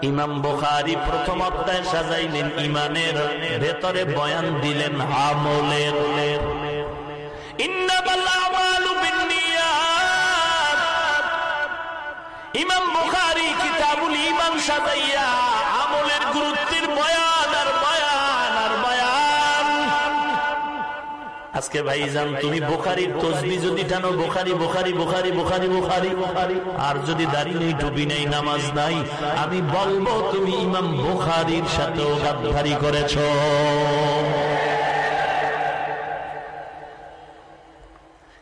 ইমাম বুখারী প্রথম অধ্যায় সাজাইলেন ইমানের, ভেতরে বয়ান দিলেন আমলের। ইন্নামাল আমালু বিন্নিয়াত। ইমাম বুখারী কিতাবুল ঈমান সাজাইয়া আমলের গুরুত্বের বয়ান আর বয়ান আর বয়ান। আজকে ভাইজান তুমি বুখারীর তাসবিহ যদি টানো, বুখারী বুখারী বুখারী বুখারী বুখারী বুখারী, আর যদি দাড়ি নেই, টুপি নেই, নামাজ নাই, আমি বলবো তুমি ইমাম বুখারীর সাথেও গাদ্দারি করেছো।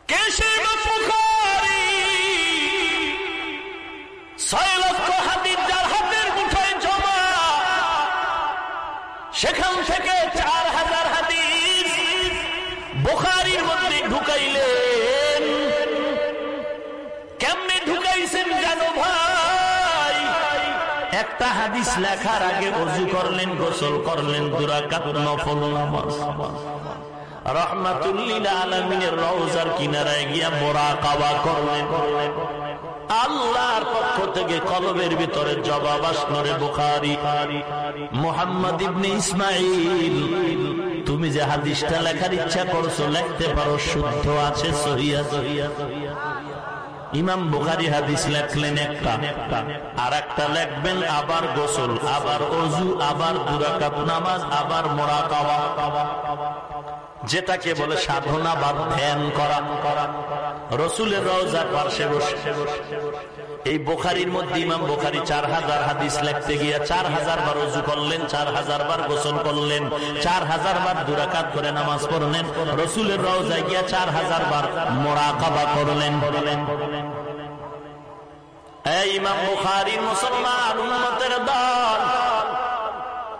কে সে ইমাম বুখারী? 6 লক্ষ হাদিস যার হাতের মুঠোয় জমা, সেখান থেকে 4000 হাদিস বুখারীর মধ্যে ঢুকাইলেন। কেমনে ঢুকাইছেন জানো ভাই? একটা হাদিস লেখার আগে ওযু করলেন, গোসল করলেন, 2 রাকাত নফল নামাজ, রাহমাতুল লিল আলামিনের রওজার কিনারায় গিয়া মুরাকাবা করলেন। আল্লাহর পক্ষ থেকে কলবের ভিতরে জবাব আসলো, রে বুখারী, মুহাম্মদ ইবনে ইসমাঈল, তুমি যে হাদিসটা লেখার ইচ্ছা করছো লিখতে পারো, শুদ্ধ আছে, সহিহ আছে। ইমাম বুখারী হাদিস লেখলেন একটা, আর একটা লিখবেন আবার গোসল, আবার ওযু, আবার 2 রাকাত নামাজ, আবার মুরাকাবা, যেটাকে বলে সাধনা বা ধ্যান করা। রাসূলের রওজার পাশে বসে এই বুখারীর মধ্যে ইমাম বুখারী 4000 হাদিস লিখতে গিয়া 4000 বার ওযু করলেন, 4000 বার গোসল করলেন, 4000 বার 2 রাকাত করে নামাজ পড়লেন, রাসূলের রওজায় গিয়া 4000 বার মুরাকাবা করলেন। এই ইমাম বুখারীর মুসলমান উম্মতের দল,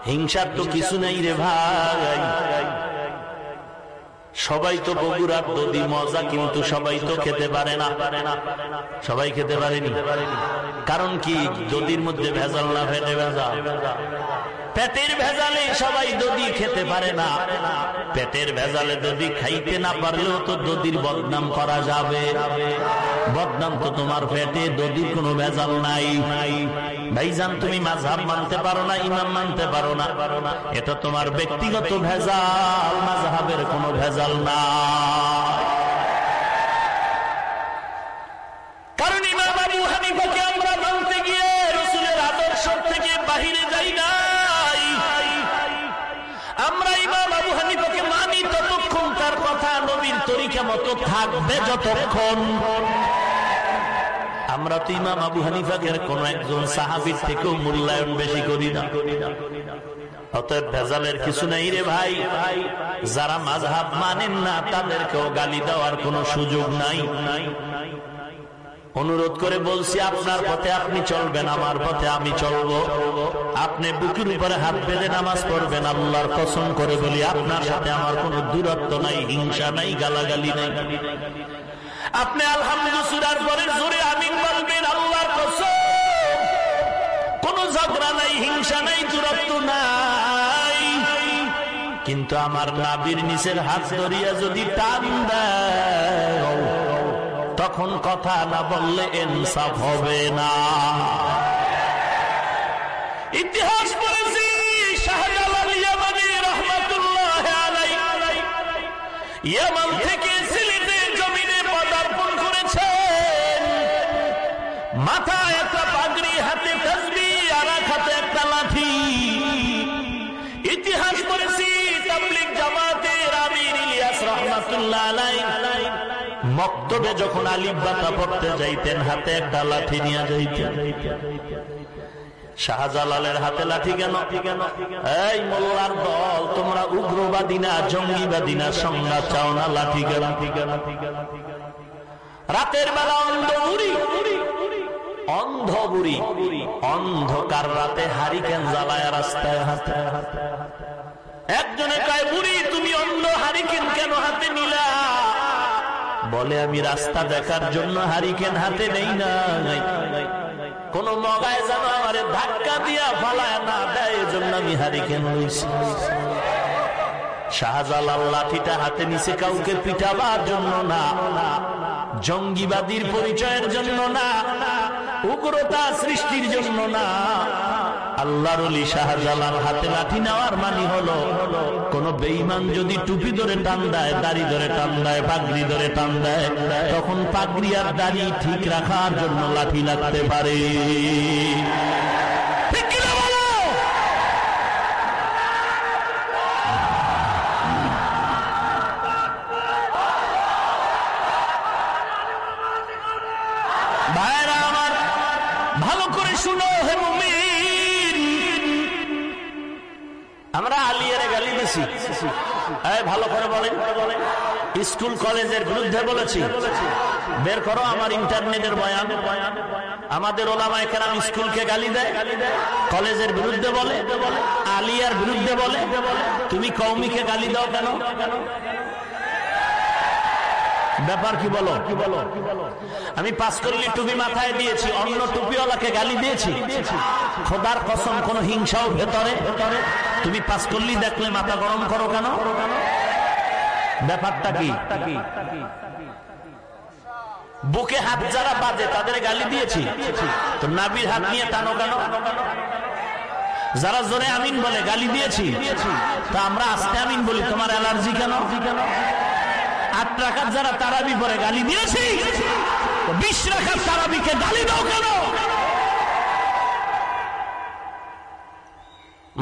হিংসার তো কিছু নাই রে ভাই। সবাই তো বগুড়ার দধি মজা, কিন্তু সবাই তো খেতে পারে না। সবাই খেতে পারেনি, কারণ কি? দধির মধ্যে ভেজাল না, পেটে ভেজাল। পেটের ভেজালে সবাই দধি খেতে পারে না। পেটের ভেজালে দধি খাইতে না পারলেও তো দধির বদনাম করা যাবে। বদনাম তো তোমার পেটে, দধির কোনো ভেজাল নাই। ভাইজান তুমি মাযহাব মানতে পারো না, ইমাম মানতে পারো না, এটা তোমার ব্যক্তিগত ভেজাল, মাযহাবের কোনো ভেজাল না। কারণ ইমাম আবু হানিফাকে আমরা মানতে গিয়ে রাসূলের আদর্শ থেকে বাহিরে যাই নাই। আমরা ইমাম আবু হানিফাকে মানি ততক্ষণ তার কথা নবীর তরিকা মতো থাকবে, যতক্ষণ। আমরা তো ইমাম আবু হানিফাকে কোন একজন সাহাবীর থেকেও মূল্যায়ন বেশি করি না। অতএব ভেজালের কিছু নাই রে ভাই। যারা মাযহাব মানেন না তাদেরকেও গালি দেওয়ার কোনো সুযোগ নাই। অনুরোধ করে বলছি, আপনার পথে আপনি চলবেন, আমার পথে আমি চলবো। আপনি বুকের উপরে হাত বেঁধে নামাজ পড়বেন, আল্লাহর কসম করে বলি আপনার সাথে আমার কোনো দূরত্ব নাই, হিংসা নাই, গালাগালি নাই। আপনি আলহামদুলিল্লাহ সূরার পরে জোরে আমিন বলবেন, আল্লাহর কসম কোনো ঝগড়া নাই, হিংসা নাই, দূরত্ব নাই। কিন্তু আমার নাভির নিচের হাত ধরিয়া যদি টান দেয়, তখন কথা না বললে ইনসাফ হবে না। ইতিহাস পড়েছি, শাহজালাল ইয়ামানী রাহমাতুল্লাহ আলাইহি ইয়ামান থেকে সিলেটের জমিনে পদার্পণ করেছেন। মাথায় একটা পাগড়ি, হাতে তাসবিহ, আর এক হাতে একটা লাঠি। ইতিহাস পড়েছি, তাবলীগ জামাতের আমির ইলিয়াস রাহমাতুল্লাহ আলাইহি মক্তবে যখন আলিফ বাতা পড়তে যাইতেন, হাতে একটা লাঠি নিয়ে যাইতেন। শাহজালালের হাতে লাঠি কেন? এই মোল্লার দল, তোমরা উগ্রবাদী না, জঙ্গিবাদী না, সংঘাত চাও না, লাঠি কেন? রাতের বেলা অন্ধ বুড়ি, অন্ধকার রাতে হারিকেন জ্বালায় রাস্তায় হাতে। একজনে কয়, বুড়ি তুমি অন্ধ, হারিকেন কেন হাতে নিলা? বলে, আমি রাস্তা দেখার জন্য হারিকেন হাতে নেই না, কোন মগায় যেন আমারে ধাক্কা দিয়া ফালায় না দেয়, এজন্য আমি হারিকেন লইছি। শাহজালাল লাঠিটা হাতে নিচে কাউকে পিটাবার জন্য না, জঙ্গিবাদীর পরিচয়ের জন্য না, উগ্রতা সৃষ্টির জন্য না, আল্লাহর ওলি শাহজালাল হাতে লাঠি নেওয়ার মানে হলো কোন বেঈমান যদি টুপি ধরে টান দেয়, দাড়ি ধরে টান দেয়, পাগড়ি ধরে টান দেয়, তখন পাগড়ি আর দাড়ি ঠিক রাখার জন্য লাঠি লাগতে পারে। ভাইরা আমার, ভালো করে শুনো হে মুমিন, আমরা আলিয়ারে গালি দিছি, ভালো করে বলেন, স্কুল কলেজের বিরুদ্ধে বলেছি, বের করো আমার ইন্টারনেটের বয়ান। আমাদের ওলামায়ে কেরাম স্কুলকে গালি দেয়, কলেজের বিরুদ্ধে বলে, আলিয়ার বিরুদ্ধে বলে, তুমি কওমিকে গালি দাও কেন? ব্যাপার কি বলো? আমি পাঁচকল্লি টুপি মাথায় দিয়েছি, অন্য টুপিওয়ালাকে গালি দিয়েছি? খোদার কসম, কোন হিংসাও ভেতরে? তুমি পাঁচকল্লি দেখলে মাথা গরম করো কেন? ব্যাপারটা কি? বুকে হাত যারা বাঁধে তাদের গালি দিয়েছি, তো নাবির হাত নিয়ে টানো কেন? যারা জোরে আমিন বলে গালি দিয়েছি, তা আমরা আস্তে আমিন বলি, তোমার অ্যালার্জি কেন? 8 রাকাত যারা তারাবি পড়ে গালি দিয়েছি, 20 রাকাত তারাবিকে গালি দাও কেন?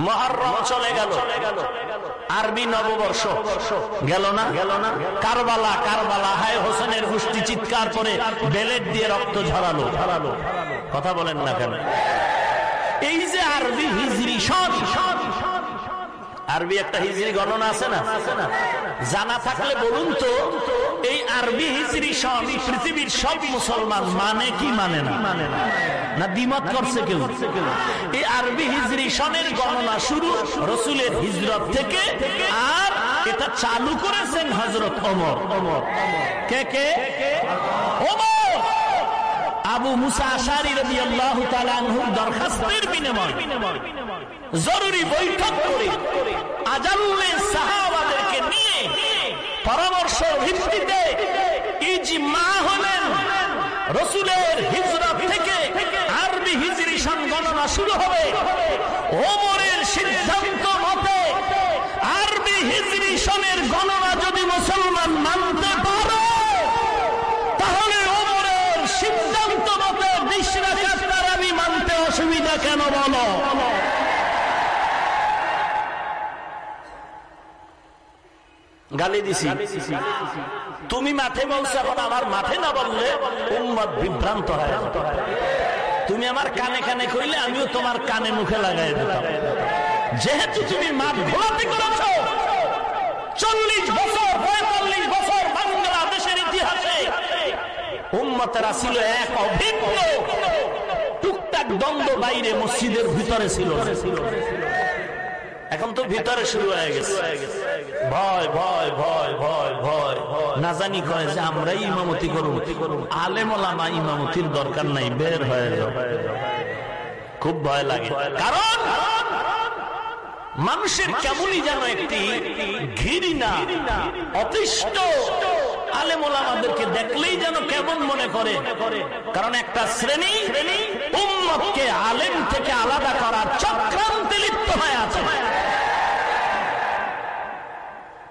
মুহররম চলে গেল, আরবি নববর্ষ গেল না? কারবালা, কারবালা, হায় হোসেনের গোষ্ঠী চিৎকার করে বেলেট দিয়ে রক্ত ঝরালো। কথা বলেন না কেন? এই যে আরবি হিজরি সন, আরবি একটা হিজরি গণনা আছে না? জানা থাকলে বলুন তো, এই আরবি হিজরি সন পৃথিবীর সব মুসলমান মানে কি মানে না? না দ্বিমত করছে কেউ? এই আরবি হিজরি সনের গণনা শুরু রাসূলের হিজরত থেকে, আর এটা চালু করেছেন হযরত ওমর। কে? ওমর। আবু মুসা আশআরী রাদিয়াল্লাহু তাআলা আনহুর দরখাস্তের বিনিময়ে জরুরি বৈঠক করে আজাল্লে সাহাবাদেরকে নিয়ে পরামর্শ ভিত্তিতে ইজমা হলেন, রাসূলের হিজরত থেকে আরবি হিজরি সন গণনা শুরু হবে। ওমরের সিদ্ধান্ত মতে আরবি হিজরি সনের গণনা যদি মুসলমান মানতে পারে, তাহলে ওমরের সিদ্ধান্ত মতে 20 রাকাত তারাবি মানতে অসুবিধা কেন বলো? গালি দিছি, তুমি মাঠে বলছো, এখন আমার মাঠে না বললে উম্মত বিভ্রান্ত হয়। তুমি আমার কানে কানে কইলে আমিও তোমার কানে মুখে লাগাই দিতাম। যেহেতু তুমি মাঠ ঘোরাতে করেছো, 40 বছর 45 বছর বাংলাদেশের ইতিহাসে উম্মতেরা ছিল এক অভিন্ন, টুকটাক দ্বন্দ্ব বাইরে মসজিদের ভিতরে ছিল। এখন তো ভিতরে শুরু হয়ে গেছে ভয় ভয় ভয় ভয় ভয়, না জানি কয় যে আমরাই ইমামতি করব, আলেম ওলামা ইমামতির দরকার নাই, বের হয়ে যাও। খুব ভয় লাগে, কারণ মানুষের কেমনই যেন একটি ঘৃণা, অতিষ্ঠ আলেম ওলামাদেরকে দেখলেই যেন কেমন মনে করে। কারণ একটা শ্রেণী উম্মতকে আলেম থেকে আলাদা করার চক্রান্তে লিপ্ত হয়ে আছে।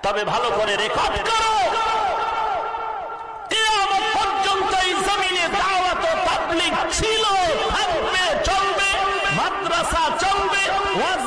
তবে ভালো করে রেকর্ড করো, কিয়ামত পর্যন্ত এই জমিনে দাওয়াত ও তাবলীগ ছিল, থাকবে, চলবে, মাদ্রাসা চলবে, ওয়াজ